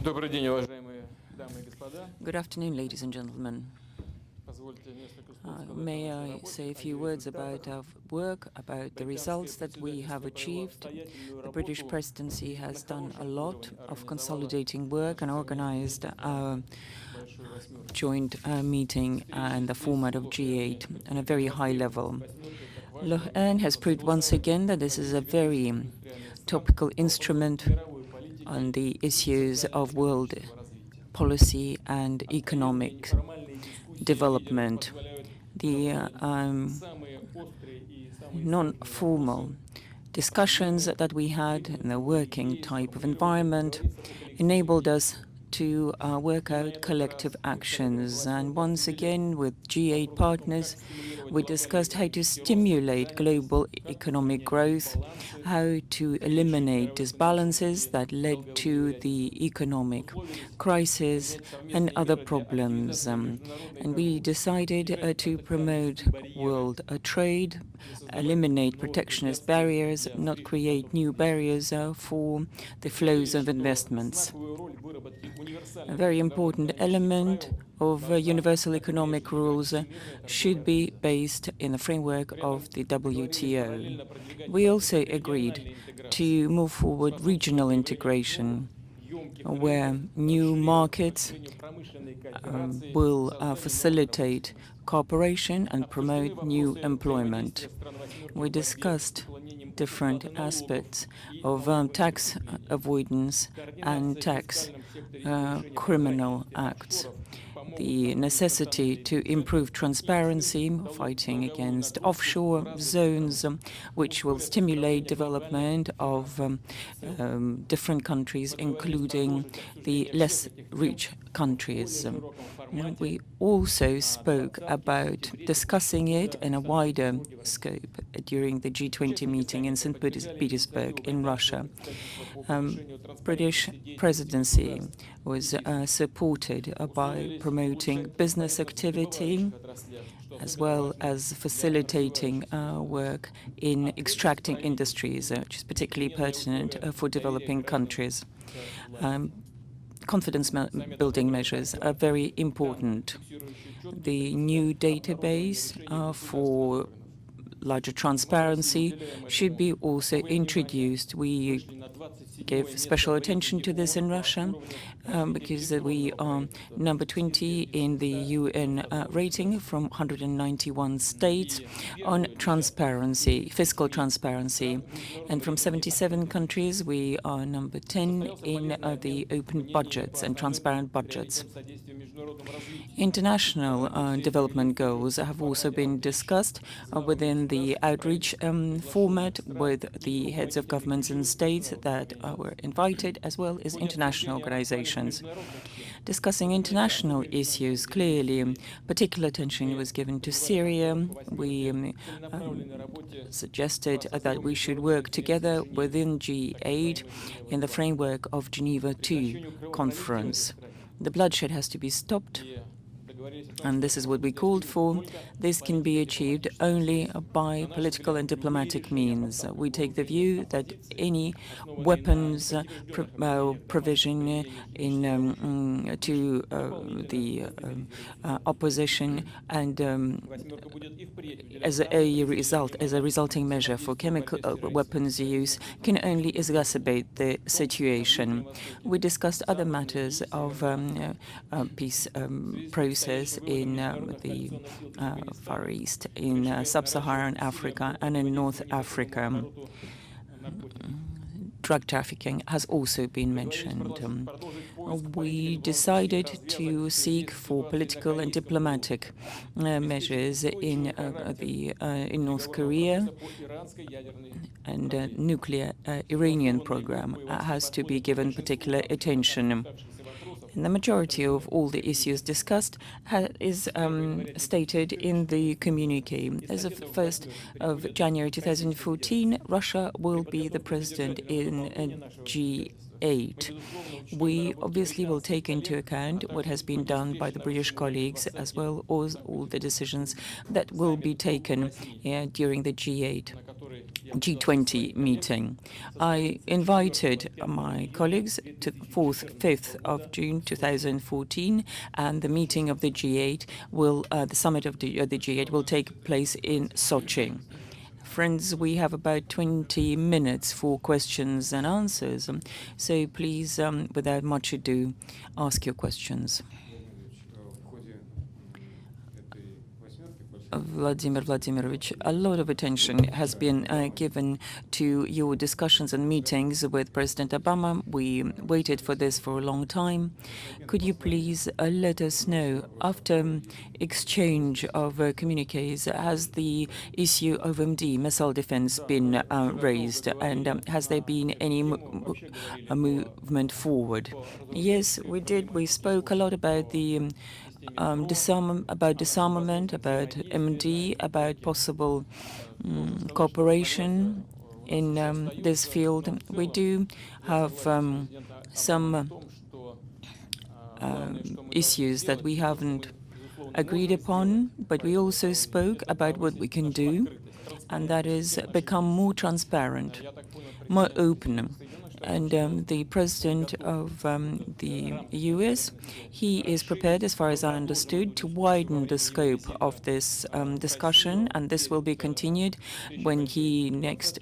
Добрый день, уважаемые дамы и господа. Good afternoon, ladies and gentlemen. May I say a few words about our work, about the results that we have achieved? The British presidency has done a lot of consolidating work and organized a joint meeting in the format of G8 on a very high level. Loh has proved once again that this is a very topical instrument on the issues of world policy and economic development. The non-formal discussions that we had in the working type of environment enabled us to work out collective actions. And once again, with G8 partners, we discussed how to stimulate global economic growth, how to eliminate disbalances that led to the economic crisis and other problems. And we decided to promote world trade, eliminate protectionist barriers, not create new barriers for the flows of investments. A very important element of universal economic rules should be based in the framework of the WTO. We also agreed to move forward regional integration, where new markets will facilitate cooperation and promote new employment. We discussed different aspects of tax avoidance and tax criminal acts. The necessity to improve transparency, fighting against offshore zones, which will stimulate development of different countries, including the less rich countries. We also spoke about discussing it in a wider scope during the G20 meeting in St. Petersburg in Russia. British presidency was supported by promoting business activity as well as facilitating work in extracting industries, which is particularly pertinent for developing countries. Confidence-building measures are very important. The new database for larger transparency should be also introduced. We give special attention to this in Russia because we are number 20 in the UN rating from 191 states on transparency, fiscal transparency. And from 77 countries, we are number 10 in the open budgets and transparent budgets. International development goals have also been discussed within the outreach format with the heads of governments and states that were invited, as well as international organizations. Discussing international issues, clearly, particular attention was given to Syria. We suggested that we should work together within G8 in the framework of Geneva II conference. The bloodshed has to be stopped, and this is what we called for. This can be achieved only by political and diplomatic means. We take the view that any weapons provision to the opposition and as a resulting measure for chemical weapons use can only exacerbate the situation. We discussed other matters of peace process in the Far East, in sub-Saharan Africa and in North Africa. Drug trafficking has also been mentioned. We decided to seek for political and diplomatic measures in North Korea, and nuclear Iranian program has to be given particular attention. And the majority of all the issues discussed is stated in the communique. As of 1st of January 2014, Russia will be the president in G8. G8. We obviously will take into account what has been done by the British colleagues, as well as all the decisions that will be taken during the G20 meeting. I invited my colleagues to the 4th, 5th of June 2014, and the meeting of the G8 will, the summit of the G8 will take place in Sochi. Friends, we have about 20 minutes for questions and answers, so please, without much ado, ask your questions. Vladimir Vladimirovich, a lot of attention has been given to your discussions and meetings with President Obama. We waited for this for a long time. Could you please let us know, after exchange of communiques, has the issue of MD, missile defense, been raised? And has there been any movement forward? Yes, we did. We spoke a lot about the disarmament, about MD, about possible cooperation in this field. We do have some issues that we haven't agreed upon, but we also spoke about what we can do, and that is become more transparent, more open. And the president of the US, he is prepared, as far as I understood, to widen the scope of this discussion, and this will be continued when he next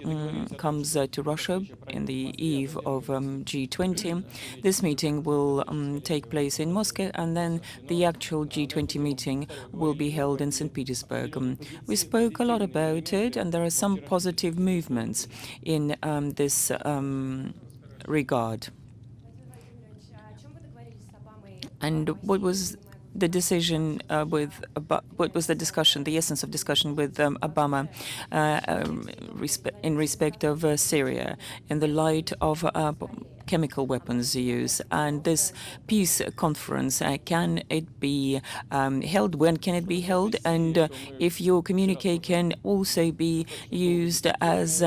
comes to Russia in the eve of G20. This meeting will take place in Moscow, and then the actual G20 meeting will be held in St. Petersburg. We spoke a lot about it, and there are some positive movements in this regard. And what was the decision what was the discussion, the essence of discussion with Obama in respect of Syria, in the light of chemical weapons use? And this peace conference, can it be held? When can it be held? And if your communique can also be used as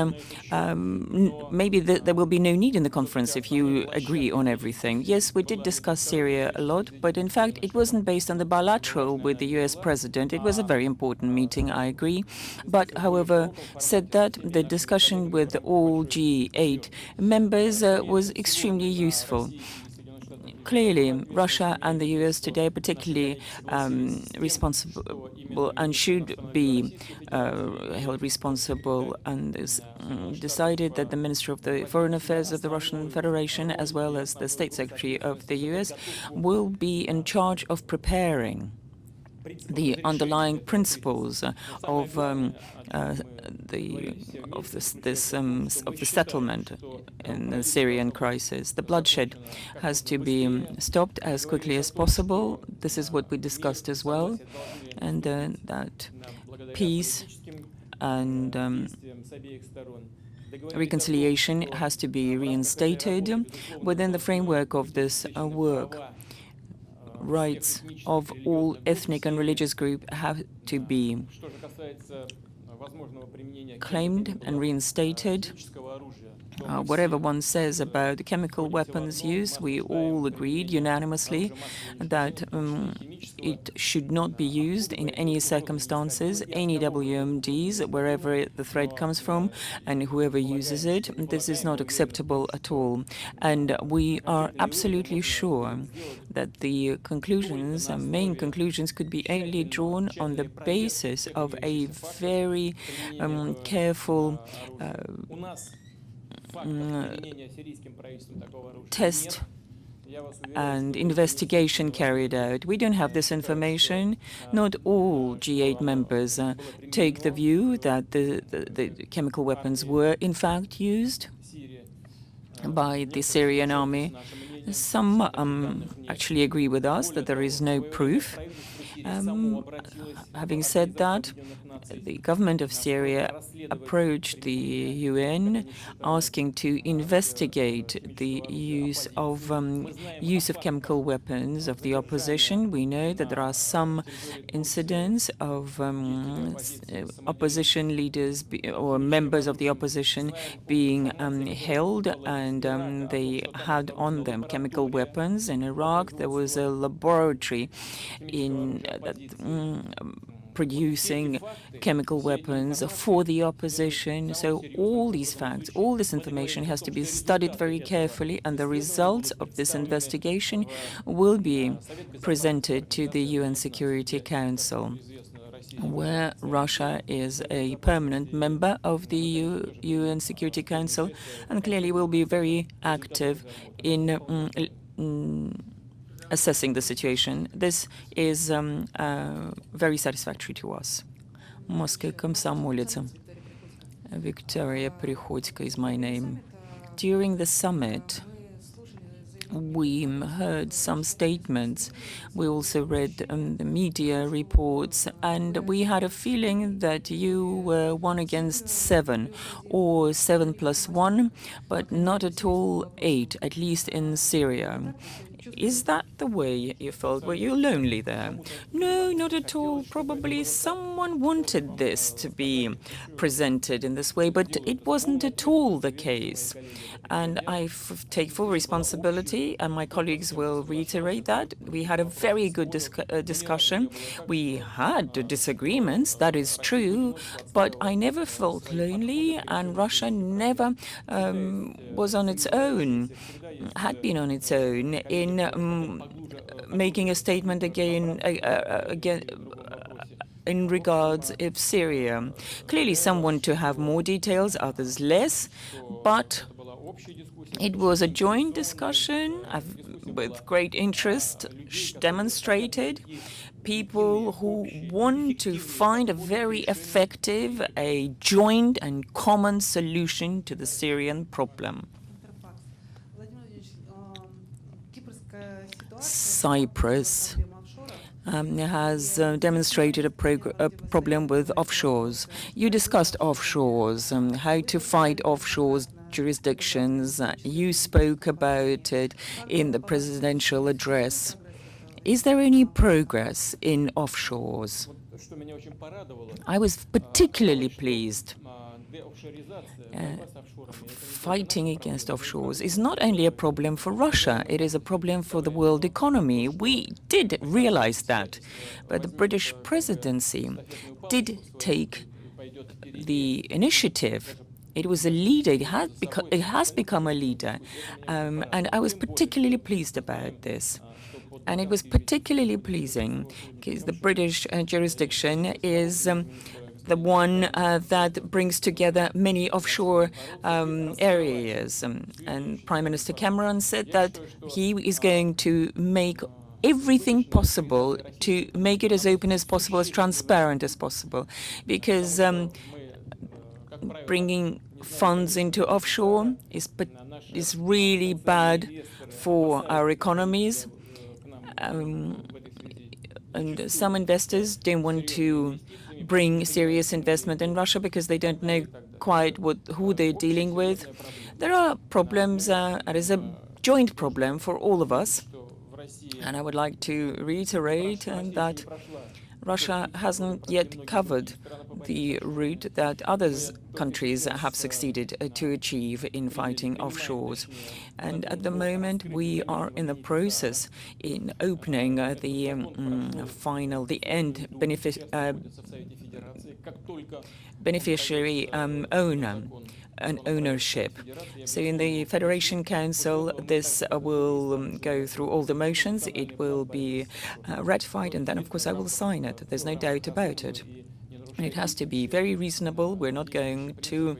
maybe there will be no need in the conference if you agree on everything. Yes, we did discuss Syria a lot, but in fact it wasn't based on the bilateral with the US president. It was a very important meeting, I agree. But however, said that, the discussion with all G8 members was extremely useful. Clearly, Russia and the US today are particularly responsible and should be held responsible, and is decided that the Minister of the Foreign Affairs of the Russian Federation, as well as the State Secretary of the US, will be in charge of preparing the underlying principles of the settlement in the Syrian crisis. The bloodshed has to be stopped as quickly as possible. This is what we discussed as well, and that peace and reconciliation has to be reinstated within the framework of this work. Rights of all ethnic and religious groups have to be claimed and reinstated. Whatever one says about the chemical weapons use, we all agreed unanimously that it should not be used in any circumstances, any WMDs, wherever the threat comes from, and whoever uses it. This is not acceptable at all. And we are absolutely sure that the conclusions, main conclusions, could be only drawn on the basis of a very careful test and investigation carried out. We don't have this information. Not all G8 members take the view that the chemical weapons were in fact used by the Syrian army. Some actually agree with us that there is no proof. Having said that, the government of Syria approached the UN asking to investigate the use of chemical weapons of the opposition. We know that there are some incidents of opposition leaders or members of the opposition being held, and they had on them chemical weapons. In Iraq, there was a laboratory producing chemical weapons for the opposition. So all these facts, all this information has to be studied very carefully, and the results of this investigation will be presented to the UN Security Council, where Russia is a permanent member of the UN Security Council and clearly will be very active in assessing the situation. This is very satisfactory to us. Moscow Komsomolets. Victoria Prihodska is my name. During the summit, we heard some statements. We also read the media reports, and we had a feeling that you were 1 against 7, or 7 plus 1, but not at all 8, at least in Syria. Is that the way you felt? Were you lonely there? No, not at all. Probably someone wanted this to be presented in this way, but it wasn't at all the case. And I take full responsibility, and my colleagues will reiterate that. We had a very good discussion. We had disagreements, that is true, but I never felt lonely, and Russia never was on its own, had been on its own in making a statement again in regards of Syria. Clearly some want to have more details, others less, but it was a joint discussion with great interest demonstrated. People who want to find a very effective, a joint and common solution to the Syrian problem. Cyprus has demonstrated a problem with offshores. You discussed offshores, how to fight offshore jurisdictions. You spoke about it in the presidential address. Is there any progress in offshores? I was particularly pleased. Fighting against offshores is not only a problem for Russia, it is a problem for the world economy. We did realize that, but the British presidency did take the initiative. It was a leader, it has become a leader, and I was particularly pleased about this. And it was particularly pleasing because the British jurisdiction is the one that brings together many offshore areas. And Prime Minister Cameron said that he is going to make everything possible to make it as open as possible, as transparent as possible, because bringing funds into offshore is really bad for our economies. And some investors don't want to bring serious investment in Russia because they don't know quite who they're dealing with. There are problems. It is a joint problem for all of us. And I would like to reiterate that Russia hasn't yet covered the route that other countries have succeeded to achieve in fighting offshores. And at the moment, we are in the process in opening the end beneficiary ownership. So in the Federation Council, this will go through all the motions. It will be ratified, and then, of course, I will sign it. There's no doubt about it. And it has to be very reasonable. We're not going to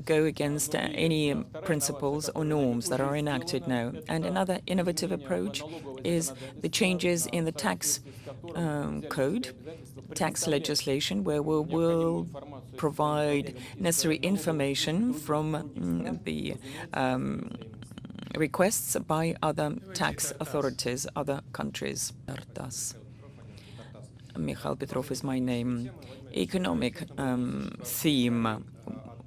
go against any principles or norms that are enacted now. And another innovative approach is the changes in the tax code, tax legislation, where we will provide necessary information from the requests by other tax authorities, other countries. Mikhail Petrov is my name. Economic theme.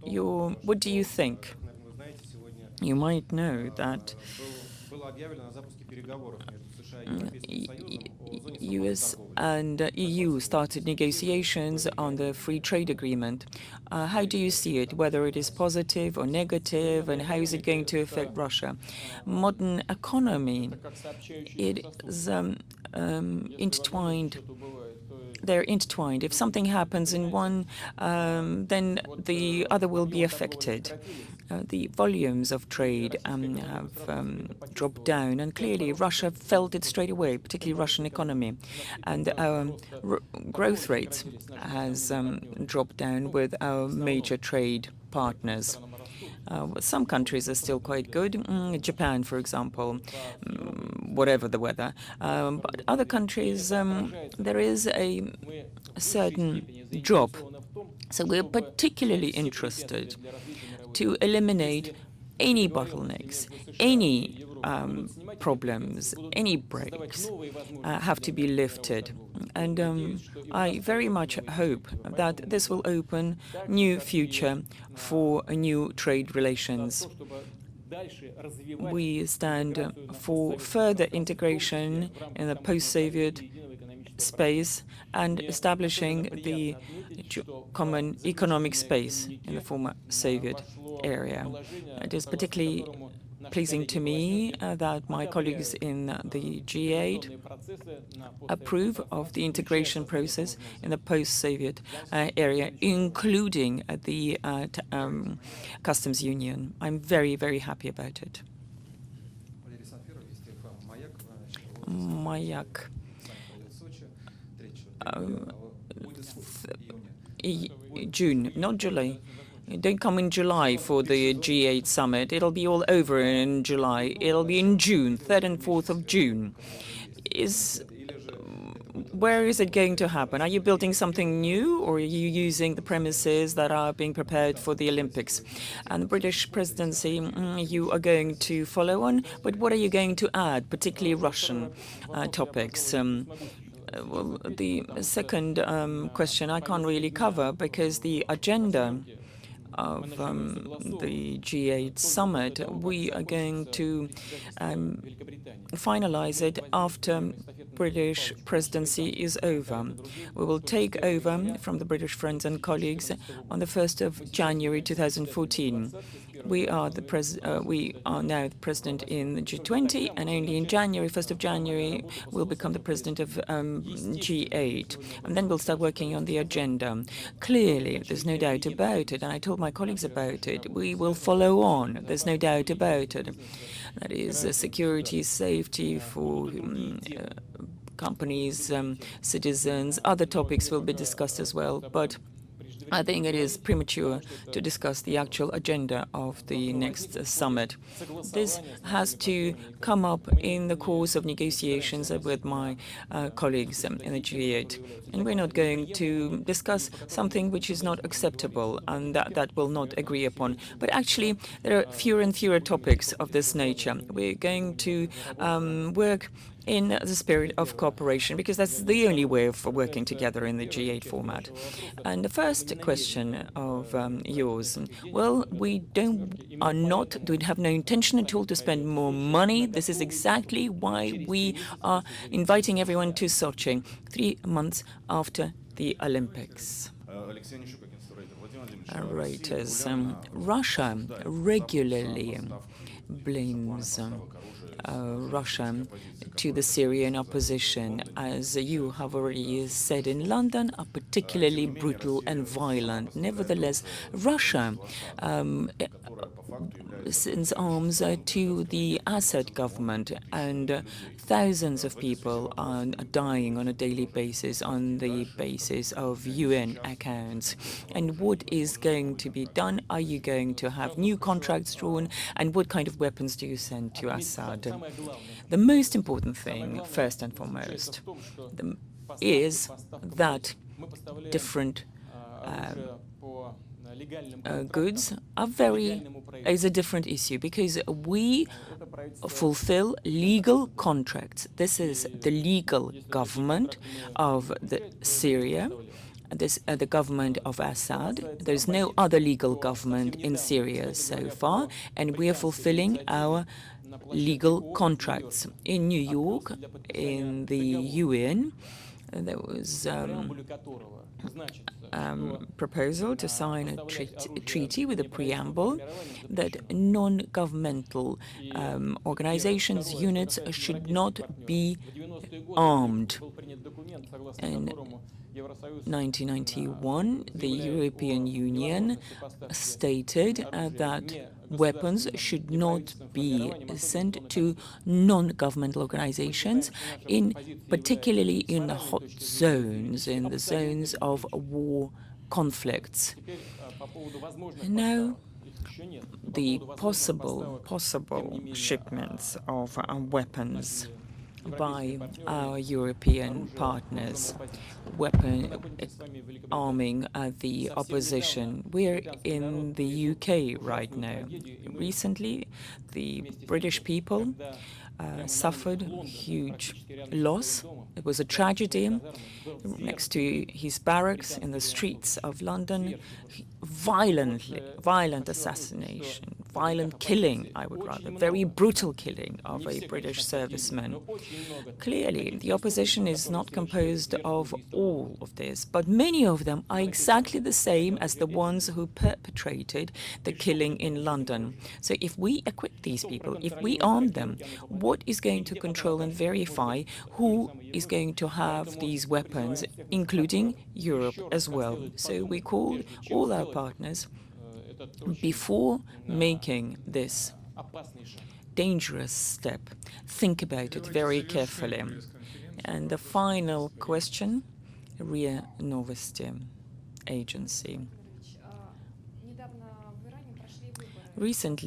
What do you think? You might know that US and EU started negotiations on the free trade agreement. How do you see it, whether it is positive or negative, and how is it going to affect Russia? Modern economy, it is intertwined. They're intertwined. If something happens in one, then the other will be affected. The volumes of trade have dropped down, and clearly Russia felt it straight away, particularly Russian economy. And growth rates has dropped down with our major trade partners. Some countries are still quite good. Japan, for example, whatever the weather. But other countries, there is a certain drop. So we're particularly interested to eliminate any bottlenecks, any problems, any breaks have to be lifted. And I very much hope that this will open new future for new trade relations. We stand for further integration in the post-Soviet space and establishing the common economic space in the former Soviet area. It is particularly pleasing to me that my colleagues in the G8 approve of the integration process in the post-Soviet area, including the customs union. I'm very, very happy about it. Mayak. June, not July. Don't come in July for the G8 summit. It'll be all over in July. It'll be in June, 3rd and 4th of June. Where is it going to happen? Are you building something new, or are you using the premises that are being prepared for the Olympics? And the British presidency, you are going to follow on, but what are you going to add, particularly Russian topics? Well, the second question I can't really cover because the agenda of the G8 summit, we are going to finalize it after British presidency is over. We will take over from the British friends and colleagues on the 1st of January 2014. We are now the president in the G20, and only in January, 1st of January, we'll become the president of G8. And then we'll start working on the agenda. Clearly, there's no doubt about it, and I told my colleagues about it. We will follow on. There's no doubt about it. That is security, safety for companies, citizens. Other topics will be discussed as well, but I think it is premature to discuss the actual agenda of the next summit. This has to come up in the course of negotiations with my colleagues in the G8. And we're not going to discuss something which is not acceptable and that we'll not agree upon. But actually, there are fewer and fewer topics of this nature. We're going to work in the spirit of cooperation, because that's the only way of working together in the G8 format. And the first question of yours, well, we have no intention at all to spend more money. This is exactly why we are inviting everyone to Sochi 3 months after the Olympics. Russia regularly blames Russia to the Syrian opposition, as you have already said in London, are particularly brutal and violent. Nevertheless, Russia sends arms to the Assad government, and thousands of people are dying on a daily basis on the basis of UN accounts. And what is going to be done? Are you going to have new contracts drawn? And what kind of weapons do you send to Assad? The most important thing, first and foremost, is that different goods is a different issue, because we fulfill legal contracts. This is the legal government of Syria, the government of Assad. There's no other legal government in Syria so far, and we are fulfilling our legal contracts. In New York, in the UN, there was proposal to sign a treaty with a preamble that non-governmental organizations, units should not be armed. In 1991, the European Union stated that weapons should not be sent to non-governmental organizations, particularly in the hot zones, in the zones of war conflicts. Now, the possible shipments of weapons by our European partners, arming the opposition. We're in the UK right now. Recently, the British people suffered huge loss. It was a tragedy. Next to his barracks in the streets of London, violent assassination, violent killing, I would rather, very brutal killing of a British serviceman. Clearly, the opposition is not composed of all of this, but many of them are exactly the same as the ones who perpetrated the killing in London. So if we equip these people, if we arm them, what is going to control and verify who is going to have these weapons, including Europe as well? So we called all our partners, before making this dangerous step, think about it very carefully. And the final question, RIA Novosti agency. Recent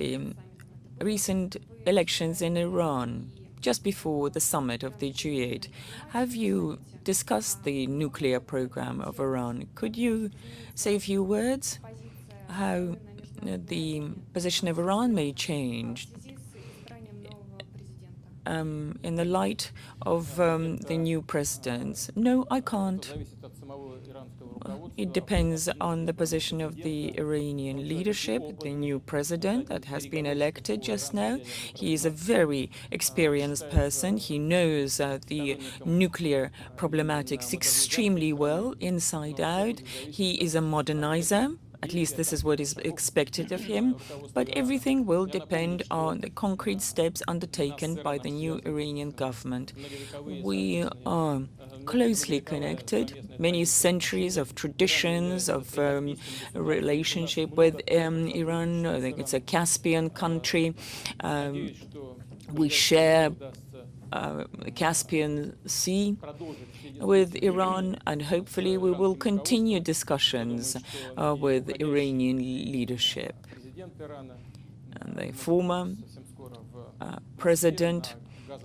elections in Iran, just before the summit of the G8. Have you discussed the nuclear program of Iran? Could you say a few words how the position of Iran may change in the light of the new president? No, I can't. It depends on the position of the Iranian leadership, the new president that has been elected just now. He is a very experienced person. He knows the nuclear problematics extremely well, inside out. He is a modernizer. At least this is what is expected of him. But everything will depend on the concrete steps undertaken by the new Iranian government. We are closely connected, many centuries of traditions, of relationship with Iran. I think it's a Caspian country. We share the Caspian Sea with Iran, and hopefully we will continue discussions with Iranian leadership. And the former president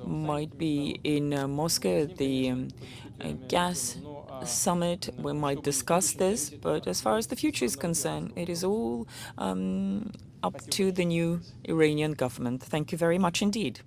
might be in Moscow at the gas summit. We might discuss this, but as far as the future is concerned, it is all up to the new Iranian government. Thank you very much indeed.